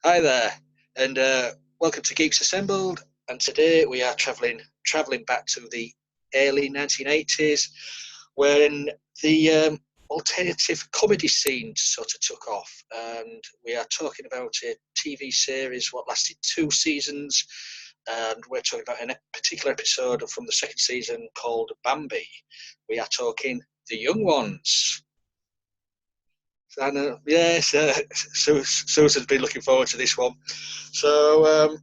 Hi there, and welcome to Geeks Assembled. And today we are traveling back to the early 1980s, when the alternative comedy scene sort of took off. And we are talking about a TV series what lasted 2 seasons, and we're talking about a particular episode from the second season called Bambi. We are talking The Young Ones. And yes, Susan's been looking forward to this one. So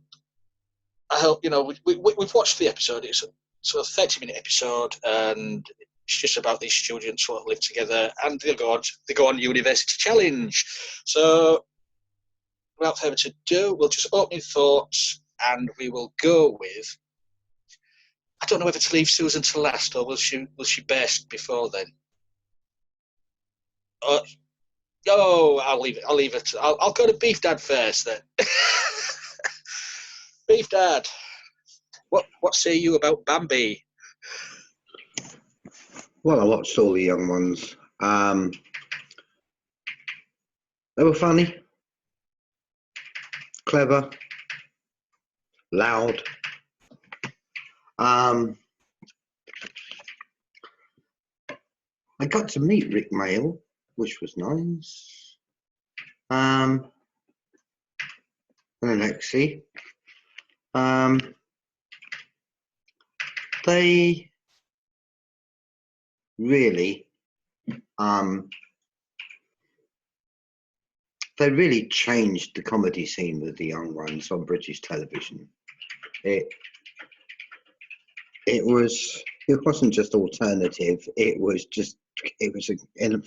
I hope we've watched the episode. It's a sort of 30-minute episode, and it's just about these students who live together, and they go on university challenge. So without further ado, we'll just open thoughts, and we will go with. I don't know whether to leave Susan to last, or will she burst before then? I'll leave it. I'll go to Beef Dad first then. Beef Dad, what say you about Bambi? Well, I watched all the young ones. They were funny, clever, loud. I got to meet Rick Mail, which was nice. And Alexi. They really changed the comedy scene with the young ones on British television. It wasn't just alternative. It was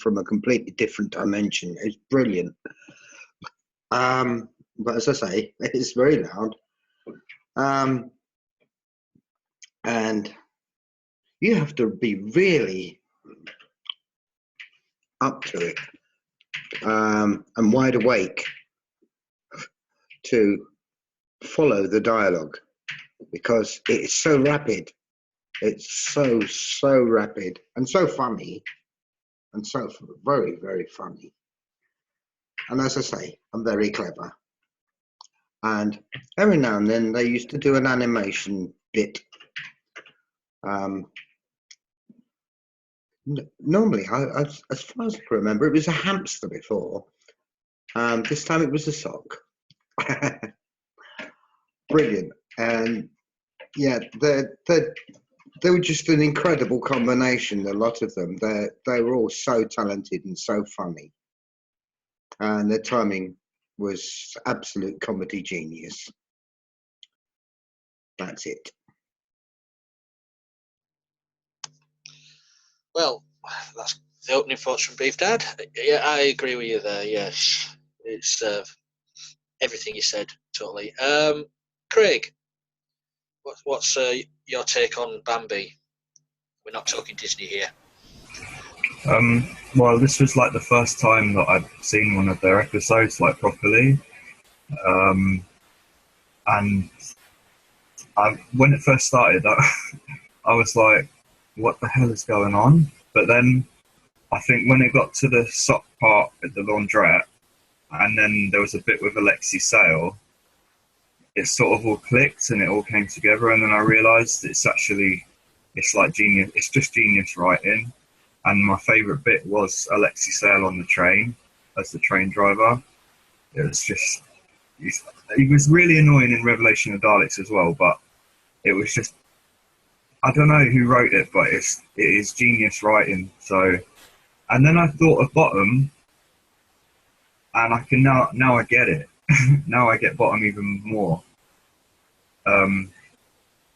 from a completely different dimension. It was brilliant. But as I say, it's very loud. And you have to be really up to it and wide awake to follow the dialogue, because it's so rapid. It's so rapid and so funny, and so very, very funny. And as I say, I'm very clever. And every now and then they used to do an animation bit. Normally, as far as I can remember, it was a hamster before. This time it was a sock. Brilliant. And yeah, they were just an incredible combination, a lot of them. They were all so talented and so funny. And their timing was absolute comedy genius. That's it. Well, that's the opening thoughts from Beef Dad. Yeah, I agree with you there. Yes, it's everything you said totally. Craig, what's your take on Bambi? We're not talking Disney here. Well, this was like the first time that I'd seen one of their episodes like properly, and when it first started, I was like, "What the hell is going on?" But then I think when it got to the sock part at the laundrette, and then there was a bit with Alexi Sale, it sort of all clicked and it all came together. And then I realised it's like genius. It's just genius writing. And my favourite bit was Alexi Sale on the train as the train driver. It was just, he was really annoying in Revelation of Daleks as well, but it was just, I don't know who wrote it, but it is genius writing. So, and then I thought of Bottom, and I can now I get it. Now I get Bottom even more. But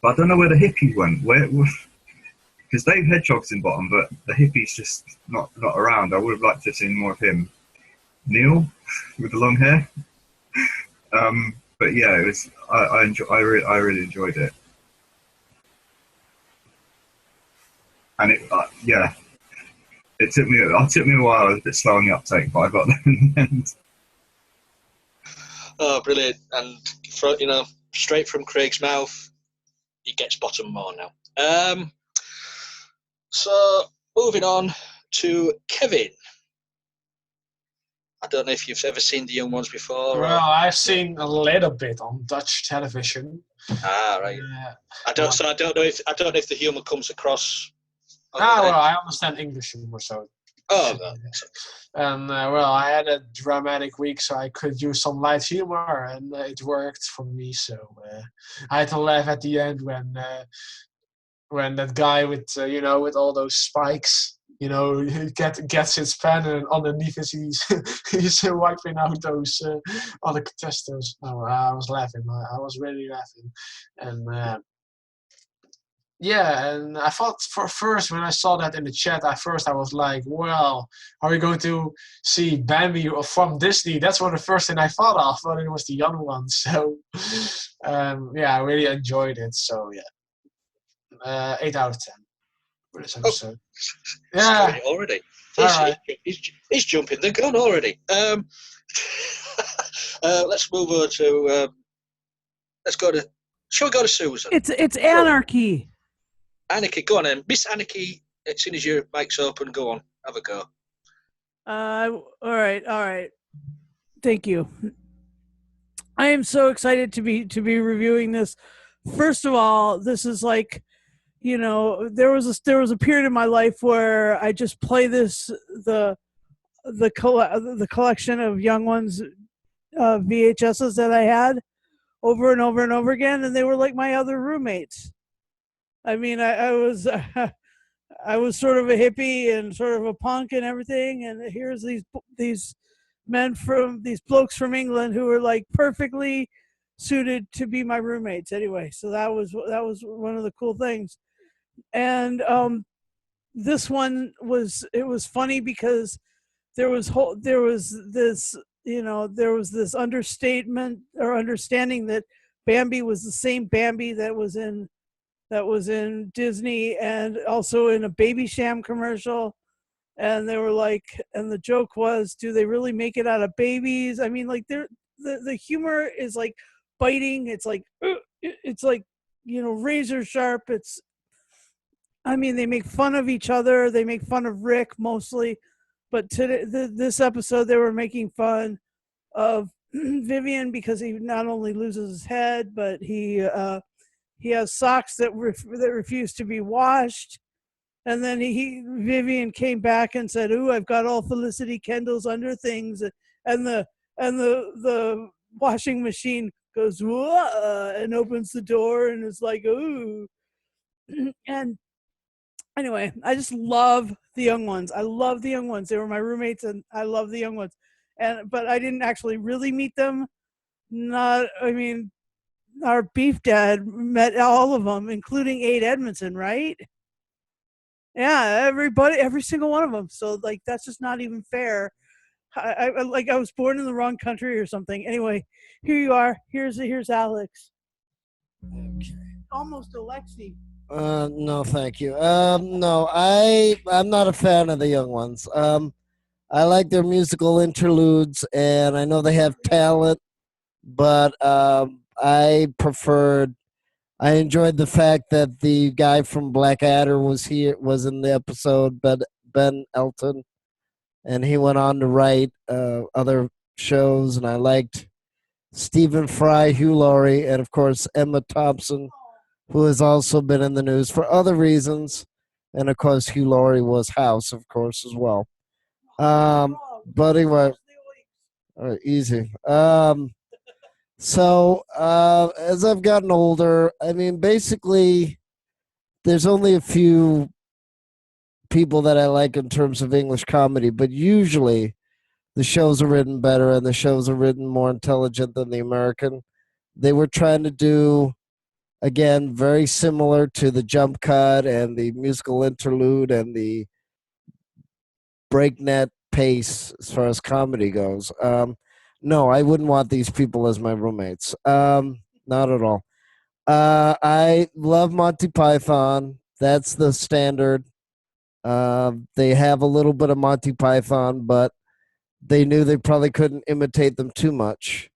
I don't know where the hippies went. Because Dave Hedgehog's in Bottom, but the hippie's just not around. I would have liked to have seen more of him. Neil with the long hair. But yeah, it was. I really enjoyed it, and it took me a while. I was a bit slow on the uptake, but I got there in the end. Oh, brilliant! And straight from Craig's mouth, he gets Bottom more now. So moving on to Kevin. I don't know if you've ever seen the young ones before. Well, I've seen a little bit on Dutch television. Right. I don't know if the humour comes across. Well, I understand English humor, so. Oh, no. And I had a dramatic week, so I could use some light humor, and it worked for me. So I had to laugh at the end when that guy with with all those spikes, he gets his pen, and underneath it he's wiping out those other contestants. Oh, I was laughing. I was really laughing, and. Yeah, and I thought first when I saw that in the chat, I was like, well, are we going to see Bambi from Disney? That's what the first thing I thought of, but it was the young one. So, I really enjoyed it. So, 8 out of 10 for this episode. Yeah. Already. He's jumping the gun already. Let's move over to, shall we go to Susan? It's anarchy. Anarchy, go on then. Miss Anarchy, as soon as your mic's open, go on. Have a go. All right. Thank you. I am so excited to be reviewing this. First of all, this is like, there was a period in my life where I just play the collection of Young Ones VHSs that I had over and over and over again, and they were like my other roommates. I mean, I was sort of a hippie and sort of a punk and everything, and here's these blokes from England who were like perfectly suited to be my roommates. Anyway, so that was one of the cool things, and this one was funny because there was this understatement or understanding that Bambi was the same Bambi that was in Disney and also in a Baby Sham commercial. And they were like, and the joke was, do they really make it out of babies? I mean, like the humor is like biting. It's like razor sharp. They make fun of each other. They make fun of Rick mostly, but this episode they were making fun of Vyvyan because he not only loses his head, but he has socks that refuse to be washed. And then Vyvyan came back and said, "Ooh, I've got all Felicity Kendall's underthings," and the washing machine goes whoa and opens the door and it's like ooh. And anyway, I just love the Young Ones. I love the Young Ones. They were my roommates, and I love the Young Ones. But I didn't actually really meet them. Our beef dad met all of them, including Aid Edmondson, right? Yeah, everybody, every single one of them. So like, that's just not even fair. I was born in the wrong country or something. Anyway, here you are. Here's Alex. Okay. Almost Alexi. No, thank you. No, I'm not a fan of the Young Ones. I like their musical interludes, and I know they have talent, but I enjoyed the fact that the guy from Blackadder was in the episode, Ben Elton, and he went on to write other shows, and I liked Stephen Fry, Hugh Laurie, and of course Emma Thompson, who has also been in the news for other reasons, and of course Hugh Laurie was House, of course, as well. But anyway, all right, easy. So as I've gotten older, basically, there's only a few people that I like in terms of English comedy, but usually the shows are written better and the shows are written more intelligent than the American. They were trying to do, again, very similar to the jump cut and the musical interlude and the breakneck pace as far as comedy goes. No, I wouldn't want these people as my roommates. Not at all. I love Monty Python. That's the standard. They have a little bit of Monty Python, but they knew they probably couldn't imitate them too much.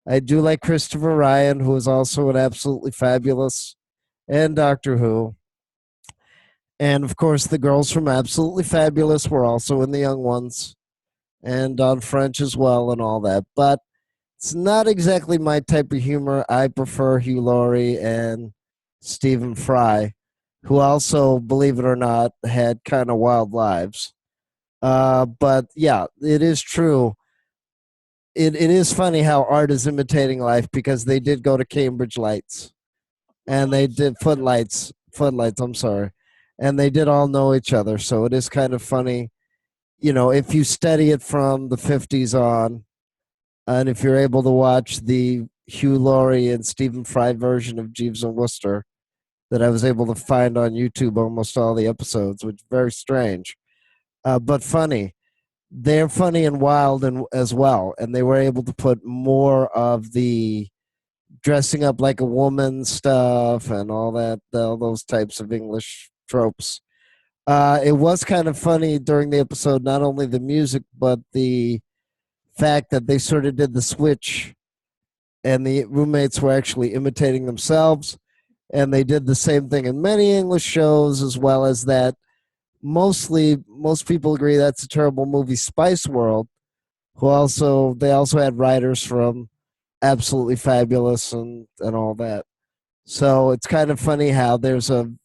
I do like Christopher Ryan, who is also an absolutely fabulous, and Doctor Who. And, of course, the girls from Absolutely Fabulous were also in the Young Ones. and on French as well and all that. But it's not exactly my type of humor. I prefer Hugh Laurie and Stephen Fry, who also, believe it or not, had kind of wild lives. But yeah, it is true. It is funny how art is imitating life because they did go to Cambridge Lights and they did footlights, I'm sorry. And they did all know each other. So it is kind of funny, if you study it from the 50s on, and if you're able to watch the Hugh Laurie and Stephen Fry version of Jeeves and Wooster that I was able to find on YouTube, almost all the episodes, which is very strange, but funny. They're funny and wild as well, and they were able to put more of the dressing up like a woman stuff and all that, all those types of English tropes. It was kind of funny during the episode, not only the music, but the fact that they sort of did the switch and the roommates were actually imitating themselves. And they did the same thing in many English shows, as well as that. Most people agree that's a terrible movie, Spice World, they also had writers from Absolutely Fabulous and all that. So it's kind of funny how there's an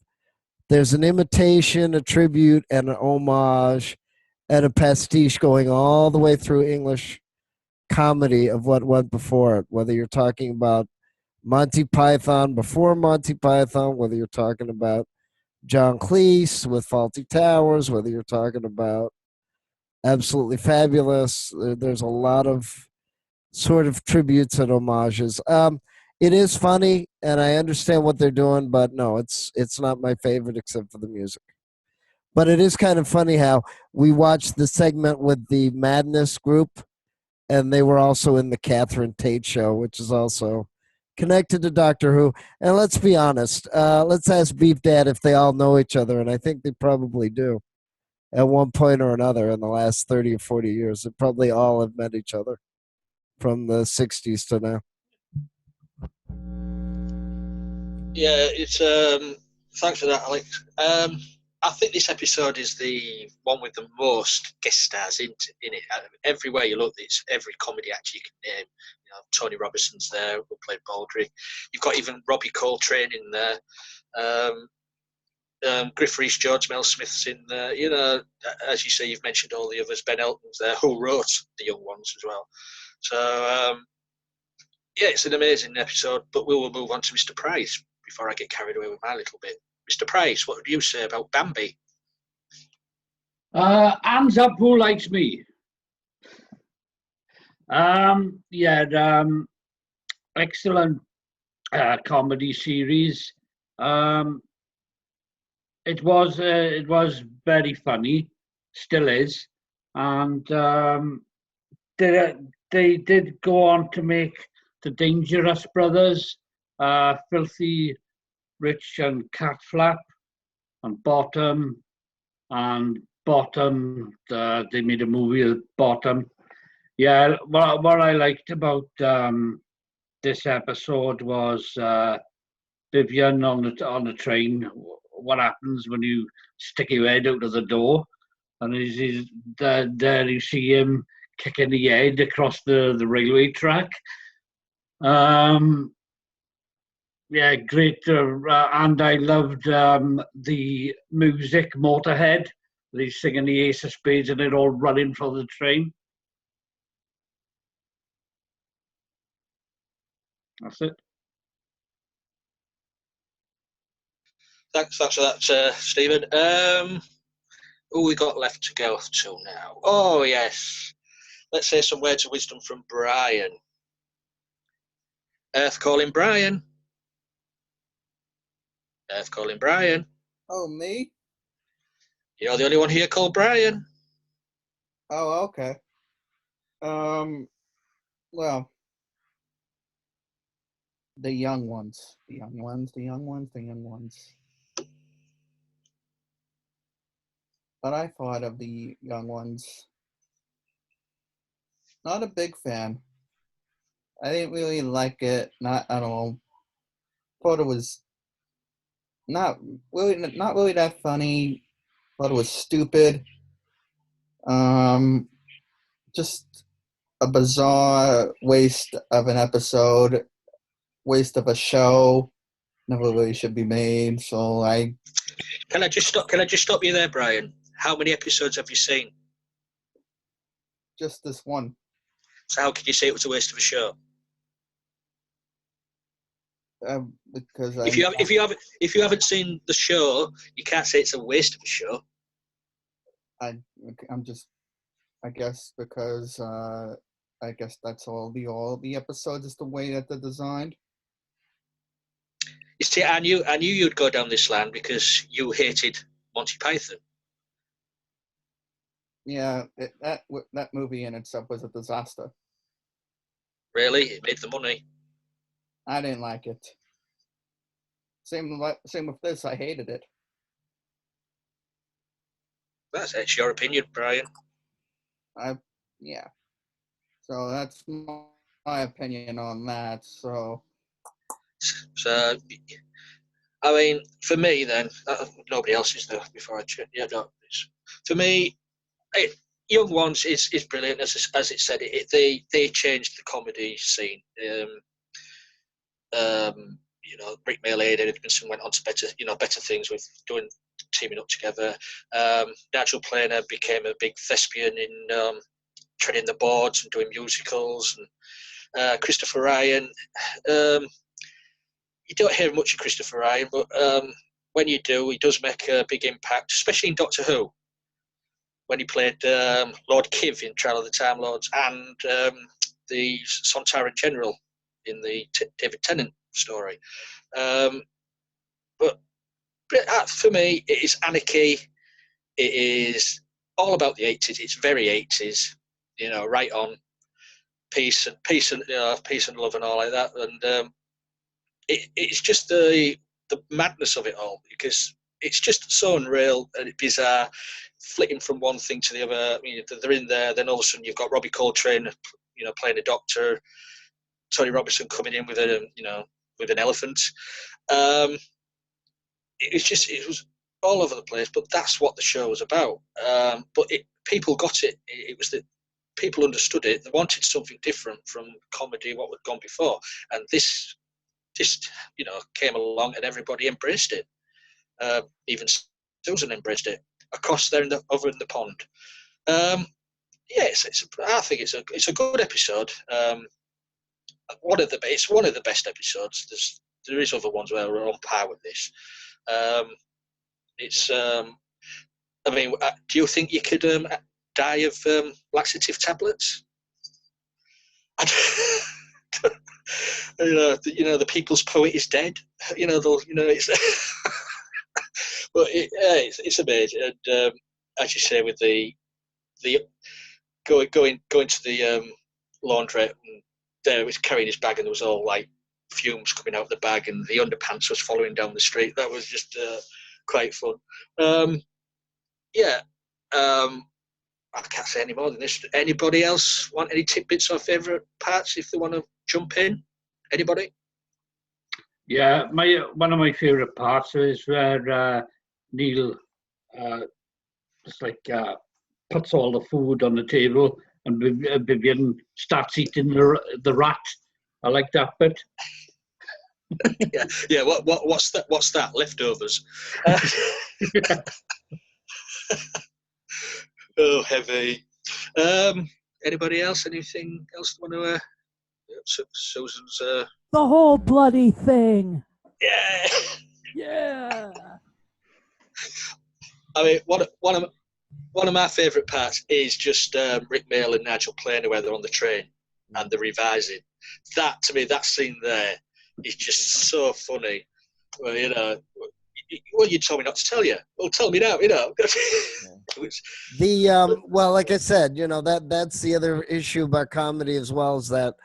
imitation, a tribute, and an homage and a pastiche going all the way through English comedy of what went before it, whether you're talking about Monty Python before Monty Python, whether you're talking about John Cleese with Faulty Towers, whether you're talking about Absolutely Fabulous. There's a lot of sort of tributes and homages. It is funny, and I understand what they're doing, but no, it's not my favorite except for the music. But it is kind of funny how we watched the segment with the Madness group, and they were also in the Catherine Tate show, which is also connected to Doctor Who. And let's be honest, let's ask Beef Dad if they all know each other, and I think they probably do at one point or another in the last 30 or 40 years. They probably all have met each other from the 60s to now. Yeah, it's thanks for that, Alex. I think this episode is the one with the most guest stars in it. Everywhere you look, it's every comedy actor you can name. Tony Robinson's there, who played Baldrick. You've got even Robbie Coltrane in there. Griff Rhys George, Mel Smith's in there. As you say, you've mentioned all the others. Ben Elton's there, who wrote The Young Ones as well. So, yeah, it's an amazing episode, but we will move on to Mr. Price before I get carried away with my little bit. Mr. Price, what do you say about Bambi? Hands up, who likes me? Excellent comedy series. It was very funny, still is, and they did go on to make the Dangerous Brothers, Filthy Rich and Cat Flap, and Bottom, they made a movie with Bottom. Yeah, what I liked about this episode was Vyvyan on the train. What happens when you stick your head out of the door, and he's there you see him kicking the head across the railway track. Yeah, great, and I loved the music, Motorhead. They singing the Ace of Spades and they're all running for the train. That's it. Thanks for that, Stephen. Who we got left to go to now? Oh, yes. Let's say some words of wisdom from Brian. Earth calling Brian. Earth calling Brian. Oh, me? You're the only one here called Brian. Oh, okay. Well, the young ones. The young ones, the young ones, the young ones. But I thought of the young ones. Not a big fan. I didn't really like it, not at all. Thought it was not really that funny. Thought it was stupid. just a bizarre waste of an episode, waste of a show. Never really should be made. So Can I just stop you there, Brian? How many episodes have you seen? just this one. So how can you say it was a waste of a show? Because If you haven't seen the show, you can't say it's a waste of a show. I'm just, I guess, because I guess that's all the episodes is the way that they're designed. You see, I knew you'd go down this line because you hated Monty Python. Yeah, that movie in itself was a disaster. Really, it made the money. I didn't like it. Same with this. I hated it. That's your opinion, Brian. Yeah. So that's my opinion on that. So I mean, for me, then nobody else is there before I check. Yeah, no. For me, Young Ones is brilliant. As it said, they changed the comedy scene. Rick Mail, Edmondson went on to better things with teaming up together. Nigel Planer became a big thespian in treading the boards and doing musicals. And Christopher Ryan, you don't hear much of Christopher Ryan, but when you do, he does make a big impact, especially in Doctor Who, when he played Lord Kiv in Trial of the Time Lords and the Satire General in the David Tennant story. But for me, it is anarchy. It is all about the 80s. It's very 80s, right on peace and love and all like that. And it's just the madness of it all, because it's just so unreal and bizarre, flitting from one thing to the other. I mean, they're in there, then all of a sudden you've got Robbie Coltrane, playing a doctor, Tony Robinson coming in with with an elephant. It was all over the place, but that's what the show was about. But people got it. It was that people understood it. They wanted something different from comedy, what had gone before, and this just came along and everybody embraced it. Even Susan embraced it across there over in the pond. I think it's a good episode. It's one of the best episodes. There is other ones where we're on par with this. Do you think you could die of laxative tablets? The people's poet is dead. It's but it's amazing. And as you say, with the going to the laundrette, and there he was carrying his bag, and there was all like fumes coming out of the bag, and the underpants was following down the street. That was just quite fun. I can't say any more than this. Anybody else want any tidbits or favourite parts if they want to jump in? Anybody? Yeah, one of my favourite parts is where Neil puts all the food on the table and Vyvyan starts eating the rat. I like that bit. Yeah. What's that? What's that? Leftovers. Oh, heavy. Anybody else? Anything else want to? Susan's. The whole bloody thing. Yeah. Yeah. I mean, one of my favourite parts is just Rick Mail and Nigel Planer where they're on the train and they're revising. That, to me, that scene there is just so funny. Well, you told me not to tell you. Well, tell me now, Well, like I said, that's the other issue about comedy as well, is that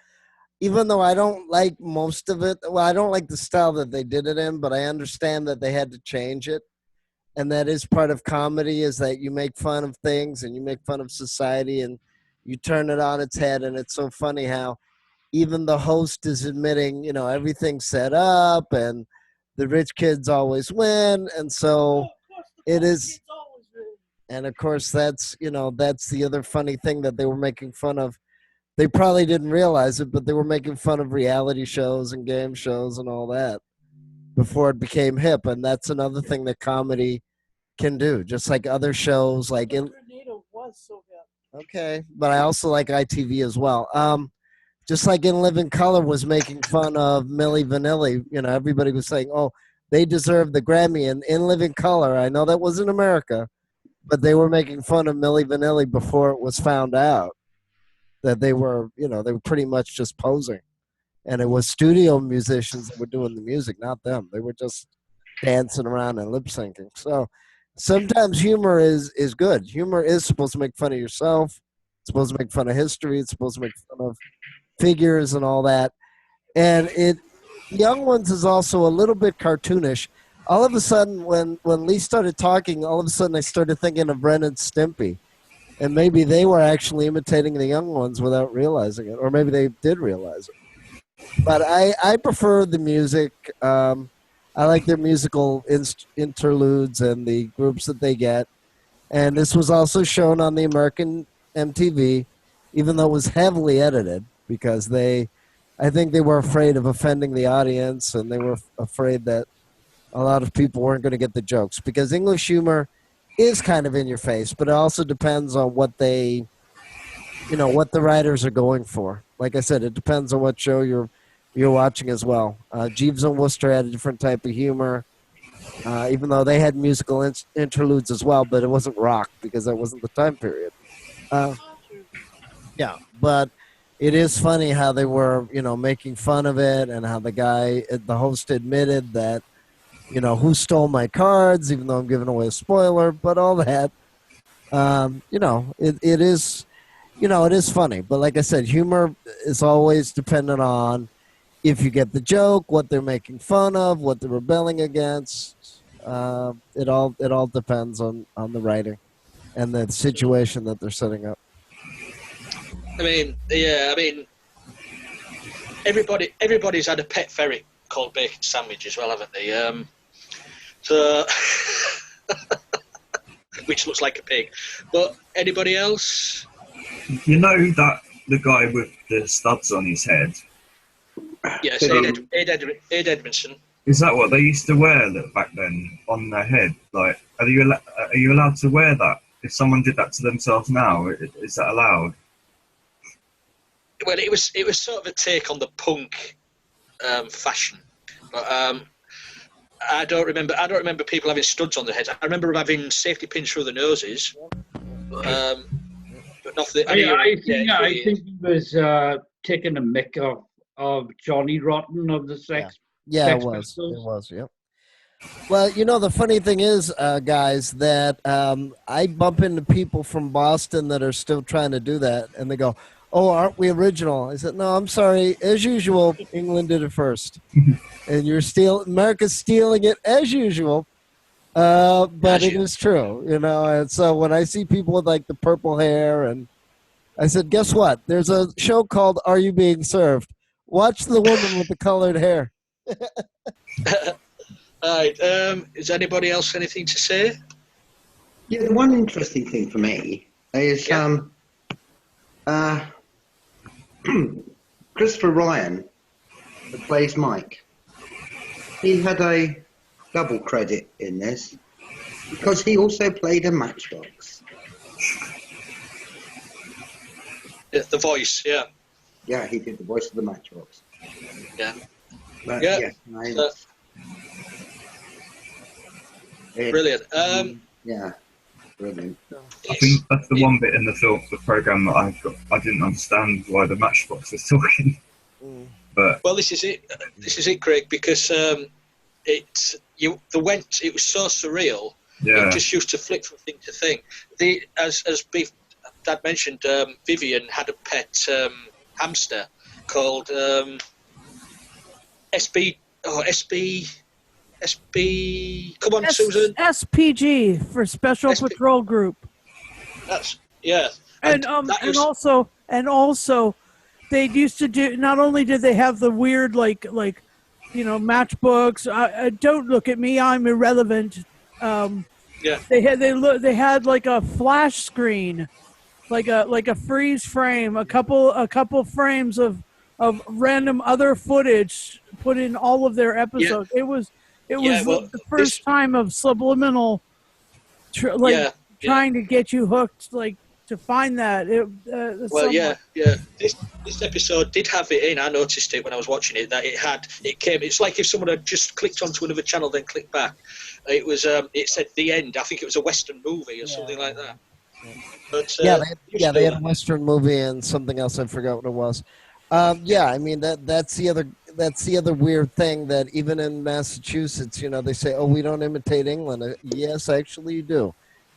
even though I don't like most of it, well, I don't like the style that they did it in, but I understand that they had to change it. And that is part of comedy, is that you make fun of things and you make fun of society and you turn it on its head. And it's so funny how even the host is admitting, everything's set up and the rich kids always win. And so it is, And of course, that's the other funny thing that they were making fun of. They probably didn't realize it, but they were making fun of reality shows and game shows and all that before it became hip. And that's another thing that comedy can do, just like other shows. Like Tornado was so hip. okay, but I also like ITV as well. Just like In Living Color was making fun of Milli Vanilli. Everybody was saying, "Oh, they deserve the Grammy." And In Living Color, I know that was in America, but they were making fun of Milli Vanilli before it was found out that they were pretty much just posing. And it was studio musicians that were doing the music, not them. They were just dancing around and lip syncing. So sometimes humor is good. Humor is supposed to make fun of yourself. It's supposed to make fun of history. It's supposed to make fun of figures and all that. And Young Ones is also a little bit cartoonish. All of a sudden, when Lee started talking, all of a sudden I started thinking of Ren and Stimpy. And maybe they were actually imitating the Young Ones without realizing it. Or maybe they did realize it. But I prefer the music. I like their musical interludes and the groups that they get. And this was also shown on the American MTV, even though it was heavily edited, because I think they were afraid of offending the audience, and they were afraid that a lot of people weren't going to get the jokes. Because English humor is kind of in your face, but it also depends on what the writers are going for. Like I said, it depends on what show you're watching as well. Jeeves and Wooster had a different type of humor, even though they had musical interludes as well, but it wasn't rock because that wasn't the time period. Yeah, but it is funny how they were, making fun of it, and how the host admitted that, who stole my cards, even though I'm giving away a spoiler, but all that. It is funny. But like I said, humor is always dependent on if you get the joke, what they're making fun of, what they're rebelling against. It all depends on the writing and the situation that they're setting up. Everybody's had a pet ferret called Bacon Sandwich as well, haven't they? So, which looks like a pig. But anybody else? You know that the guy with the studs on his head? Yes, Ed Edmondson. Is that what they used to wear back then on their head? Like, are you allowed to wear that? If someone did that to themselves now, is that allowed? Well, it was sort of a take on the punk fashion, but I don't remember people having studs on their heads. I remember them having safety pins through the noses, but not the. I think he was taking a mick of Johnny Rotten of the Sex. Yeah, Sex it was. Pistols. It was. Yep. Well, the funny thing is, guys, that I bump into people from Boston that are still trying to do that, and they go, "Oh, aren't we original?" I said, "No, I'm sorry. As usual, England did it first, and America's stealing it as usual." But it is true, And so when I see people with like the purple hair, and I said, "Guess what? There's a show called Are You Being Served? Watch the woman with the colored hair." All right. Is anybody else anything to say? Yeah, the one interesting thing for me is Christopher Ryan, that plays Mike. He had a double credit in this because he also played a Matchbox. Yeah, the voice, yeah. Yeah, he did the voice of the Matchbox. Yeah. But, yeah. Brilliant. Yeah, brilliant. I think that's the one bit in the program that I didn't understand why the Matchbox was talking. But well, this is it, Craig, because it was so surreal. Yeah. It just used to flick from thing to thing. As Dad mentioned, Vyvyan had a pet hamster called SB. Come on, Susan. SPG for Special Patrol Group. That's yeah. And also, they used to do. Not only did they have the weird matchbooks. Don't look at me. I'm irrelevant. Yeah. They had like a flash screen, like a freeze frame, a couple frames of random other footage put in all of their episodes. It was well, the first time of subliminal, yeah. trying to get you hooked, like to find that. Well, yeah. This episode did have it in. I noticed it when I was watching it that it came. It's like if someone had just clicked onto another channel, then clicked back. It was. It said the end. I think it was a Western movie or something like that. But they had a Western movie and something else. I forgot what it was. I mean that's the other weird thing that even in Massachusetts, they say, "Oh, we don't imitate England." Yes, actually, you do,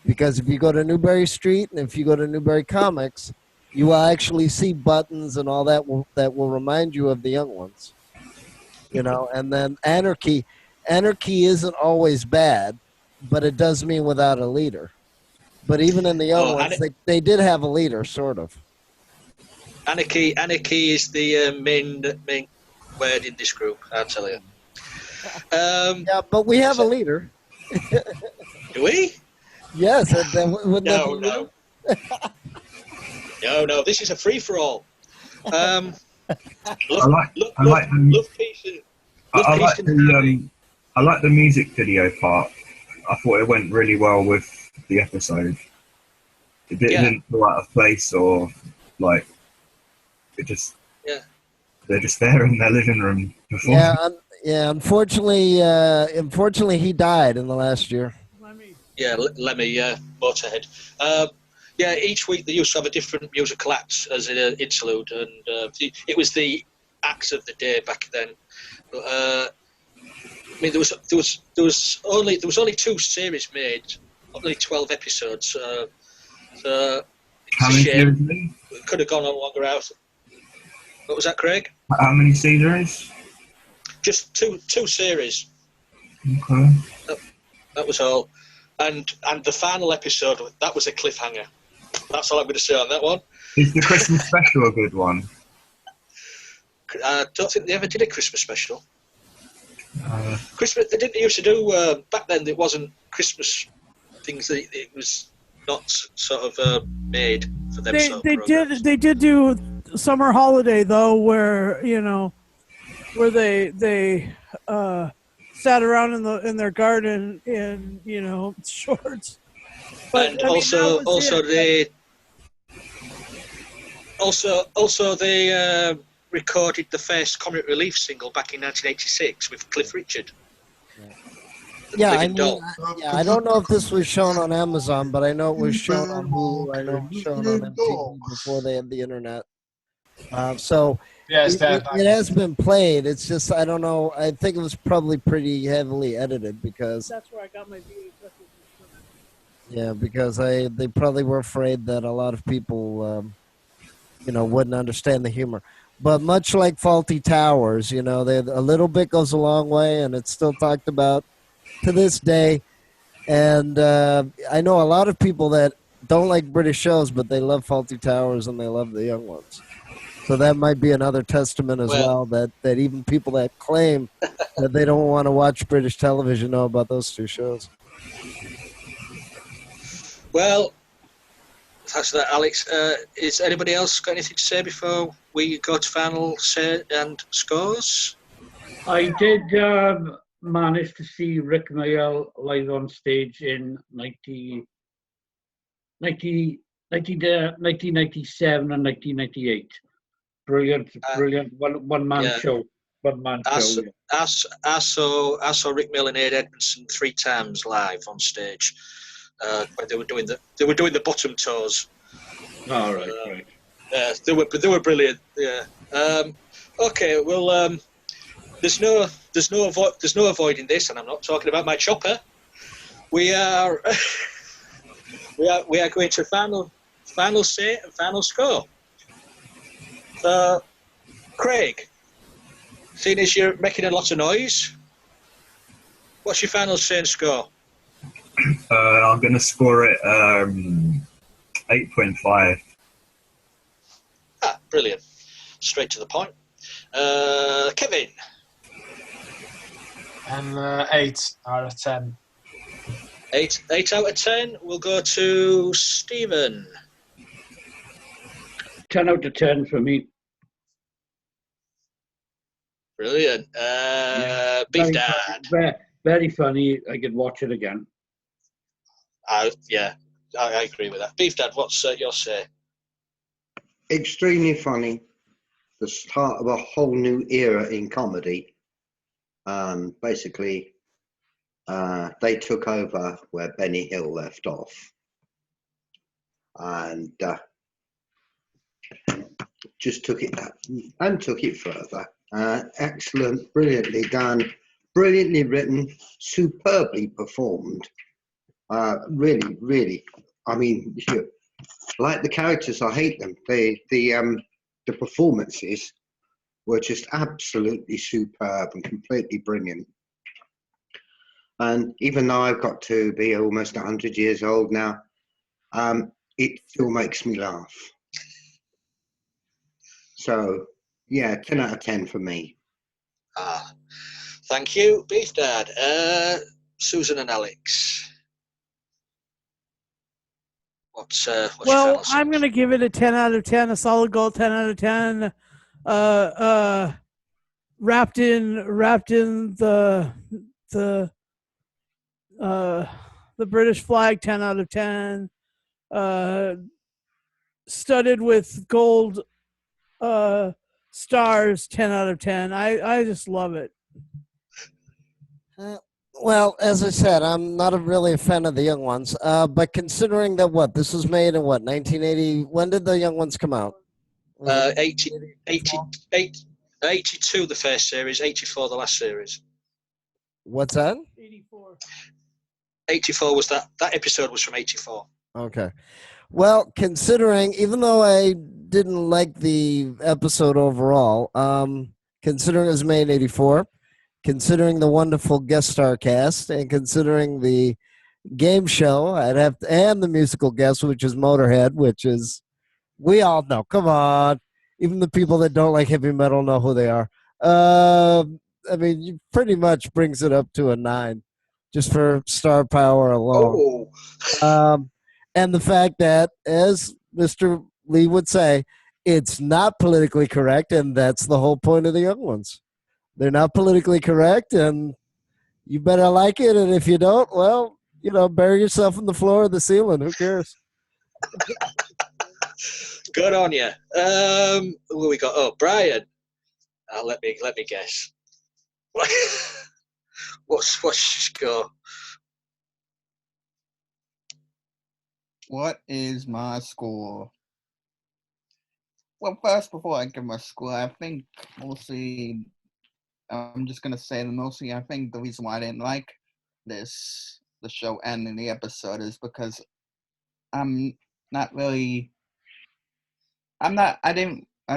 because if you go to Newbury Street and if you go to Newbury Comics, you will actually see buttons and all that will remind you of the young ones. And then anarchy isn't always bad, but it does mean without a leader. But even in the young ones, they did have a leader, sort of. Anarchy is the main word in this group, I'll tell you. Yeah, but we have a leader. Do we? Yes. No. No, this is a free-for-all. I like the music video part. I thought it went really well with the episode. It didn't feel out of place or like it just. Yeah. They're just there in their living room. Unfortunately, he died in the last year. Lemmy, Motorhead. Each week they used to have a different musical act as an interlude, and it was the acts of the day back then. I mean, there was only 2 series made, only 12 episodes. So how many series? It could have gone on longer out. What was that, Craig? How many series? Just two series. Okay. That was all. And the final episode, that was a cliffhanger. That's all I'm going to say on that one. Is the Christmas special a good one? I don't think they ever did a Christmas special. Christmas, they didn't used to do, back then it wasn't Christmas things, it was not sort of made for them. They did do Summer Holiday, though, where, where they sat around in their garden in, shorts. But, and they recorded the first Comic Relief single back in 1986 with Cliff Richard. I don't know if this was shown on Amazon, but I know it was shown on Hulu. I know it was shown on MTV before they had the internet. It has been played. It's just, I don't know. I think it was probably pretty heavily edited because that's where I got my VHS. Yeah, because they probably were afraid that a lot of people, wouldn't understand the humor. But much like Faulty Towers, a little bit goes a long way, and it's still talked about to this day. And I know a lot of people that don't like British shows, but they love Faulty Towers and they love the young ones. So that might be another testament as well that even people that claim that they don't want to watch British television know about those 2 shows. Well, thanks for that, Alex. Is anybody else got anything to say before we go to final say and scores? I did manage to see Rick Mayall live on stage in 1997 and 1998. Brilliant one-man show. I saw Rick Mayall and Ed Edmondson 3 times live on stage. When they were doing the bottom toes. Oh, right. They were brilliant. Yeah. Okay. Well, there's no avoiding this, and I'm not talking about my chopper. We are going to final say and final score. Craig, seeing as you're making a lot of noise, what's your final say and score? I'm going to score it 8.5. Brilliant. Straight to the point. Kevin? And 8 out of 10. 8 out of 10. We'll go to Stephen. 10 out of 10 for me. Brilliant. Beef Very Dad. funny, very funny. I could watch it again. I agree with that. Beef Dad, what's your say? Extremely funny. The start of a whole new era in comedy. Basically, they took over where Benny Hill left off, and just took it further. Excellent, brilliantly done, brilliantly written, superbly performed. Really, really. I mean, like the characters, I hate them. The performances were just absolutely superb and completely brilliant. And even though I've got to be almost 100 years old now, it still makes me laugh. So, yeah, 10 out of 10 for me. Thank you, Beef Dad. Susan and Alex. What's your Well, final I'm going to give it a 10 out of 10, a solid gold 10 out of 10. Wrapped in the British flag, 10 out of 10. Studded with gold stars, 10 out of 10. I just love it. Well, as I said, I'm not really a fan of the young ones. But considering that this was made in 1980, when did the young ones come out? 82, the first series, 84, the last series. What's that? 84. 84 was that episode was from 84. Okay. Well, considering, even though I didn't like the episode overall, considering it was made in 84, considering the wonderful guest star cast, and considering the game show, and the musical guest, which is Motorhead, which is, we all know. Come on. Even the people that don't like heavy metal know who they are. I mean, you pretty much brings it up to a 9, just for star power alone. And the fact that, as Mr. Lee would say, it's not politically correct, and that's the whole point of the young ones. They're not politically correct, and you better like it, and if you don't, well, bury yourself in the floor or the ceiling. Who cares? Good on you. Who we got? Oh, Brian. Let me guess. What's your score? What is my score? Well, first, before I give my score, I think mostly, I'm just going to say that mostly I think the reason why I didn't like the show and the episode is because I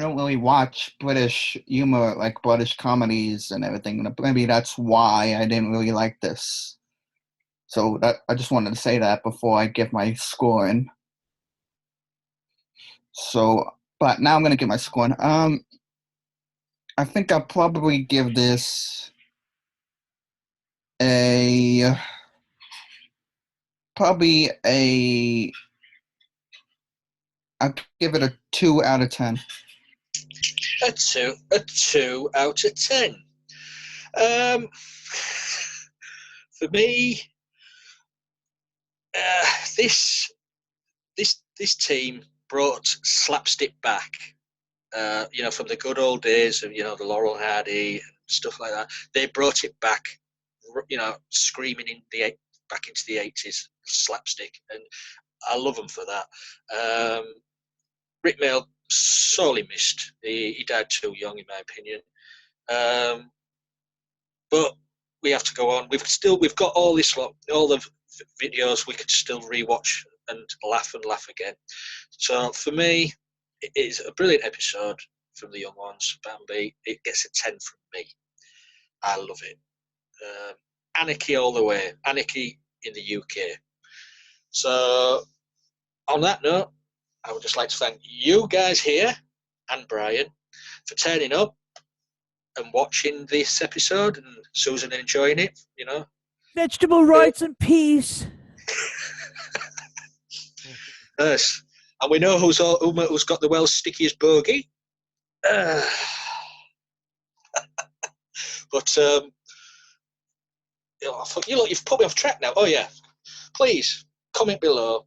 don't really watch British humor, like British comedies and everything. Maybe that's why I didn't really like this. So I just wanted to say that before I give my score in. So, but now I'm going to give my score in. I think I'll probably give this I'll give it a 2 out of 10. A 2 out of 10. For me, this team brought slapstick back. From the good old days of the Laurel Hardy and stuff like that. They brought it back, screaming back into the 80s slapstick, and I love them for that. Rick Mail sorely missed. He died too young, in my opinion. But we have to go on. We've got all the videos we could still rewatch and laugh again. So for me, it is a brilliant episode from the young ones. Bambi, it gets a 10 from me. I love it. Anarchy all the way. Anarchy in the UK. So on that note, I would just like to thank you guys here and Brian for turning up and watching this episode, and Susan enjoying it. Vegetable rights and peace. Yes. And we know who's got the world's stickiest bogey. But you've put me off track now. Oh yeah, please comment below.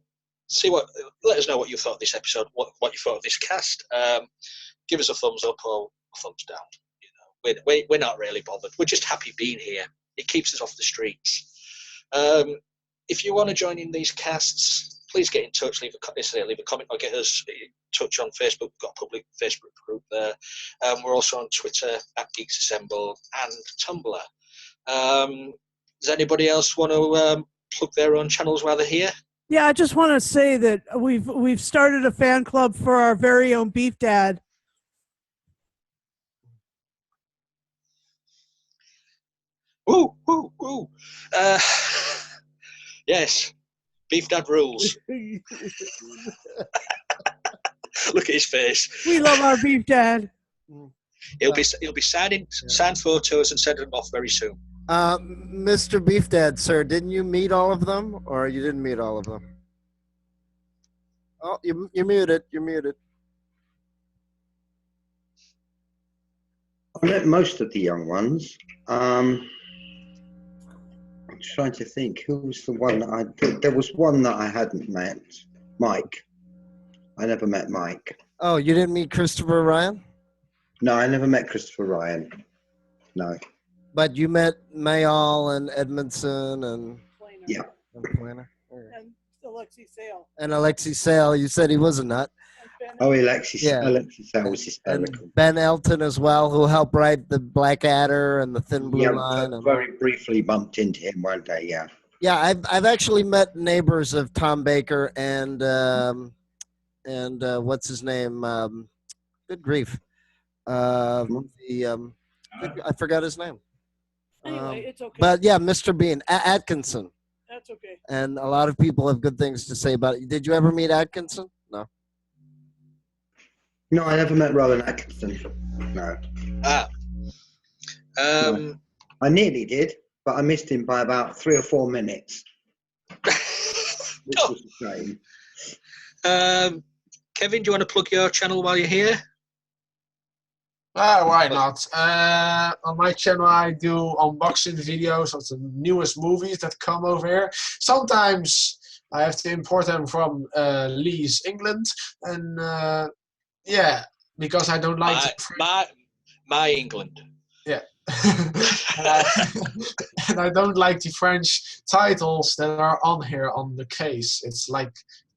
Let us know what you thought of this episode. What you thought of this cast. Give us a thumbs up or a thumbs down. You know, we're not really bothered. We're just happy being here. It keeps us off the streets. If you want to join in these casts, please get in touch. Leave a comment or get us in touch on Facebook. We've got a public Facebook group there. We're also on Twitter at Geeks Assemble and Tumblr. Does anybody else want to plug their own channels while they're here? Yeah, I just want to say that we've started a fan club for our very own Beef Dad. Woo, woo, woo. Yes, Beef Dad rules. Look at his face. We love our Beef Dad. He'll be signing signed photos and sending them off very soon. Mr. Beef Dad, sir, didn't you meet all of them, or you didn't meet all of them? Oh, you're muted. You're muted. I met most of the young ones. I'm trying to think who was the one that there was one that I hadn't met. Mike. I never met Mike. Oh, you didn't meet Christopher Ryan? No, I never met Christopher Ryan. No. But you met Mayall and Edmondson and Yeah. Planner. And Alexi Sale. And Alexi Sale, you said he was a nut. Oh, Alexi Yeah. Sale was hysterical. And Ben Elton as well, who helped write the Blackadder and the Thin Blue Yeah, Line. And very briefly bumped into him one day, yeah. yeah, I've actually met neighbors of Tom Baker and what's his name? Good grief. I forgot his name. Anyway, it's okay. But yeah, Mr. Bean, Atkinson. That's okay. And a lot of people have good things to say about it. Did you ever meet Atkinson? No. No, I never met Rowan Atkinson. No. No. I nearly did, but I missed him by about 3 or 4 minutes. Which was a shame. Kevin, do you want to plug your channel while you're here? Why not? On my channel, I do unboxing videos of the newest movies that come over here. Sometimes I have to import them from Lee's, England, and yeah, because I don't like my England. Yeah, and I don't like the French titles that are on here on the case. It's like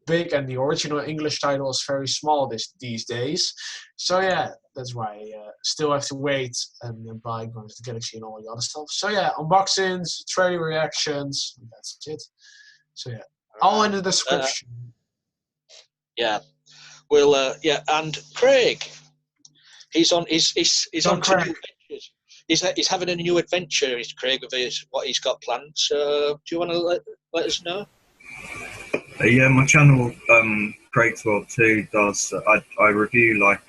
big, and the original English title is very small these days. So yeah, that's why I still have to wait and buy Guardians of the Galaxy and all the other stuff. So yeah, unboxings, trailer reactions, that's it. So yeah, all in the description. Yeah, well, yeah, and Craig, he's on to new adventures. He's having a new adventure. Is Craig with what he's got planned? So do you want to let us know? Yeah, my channel, Craig's World 2, does, I review like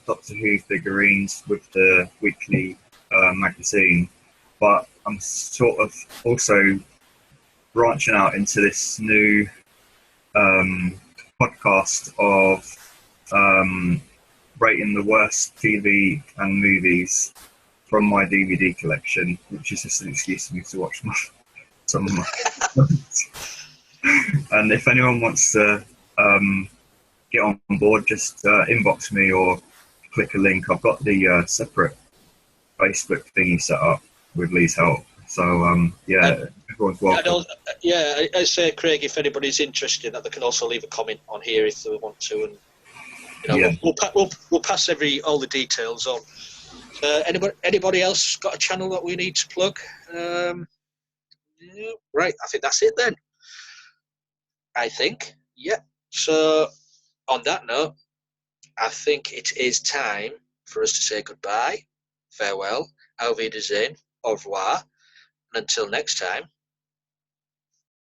Doctor Who figurines with the weekly magazine, but I'm sort of also branching out into this new podcast of rating the worst TV and movies from my DVD collection, which is just an excuse for me to watch some of my and if anyone wants to get on board, just inbox me or click a link. I've got the separate Facebook thingy set up with Lee's help. So yeah, everyone's welcome. Yeah, I say, Craig, if anybody's interested, that they can also leave a comment on here if they want to, and we'll pass all the details on. Anybody else got a channel that we need to plug? Right, I think that's it then. I think, yeah. So, on that note, I think it is time for us to say goodbye, farewell, auf Wiedersehen, au revoir, and until next time,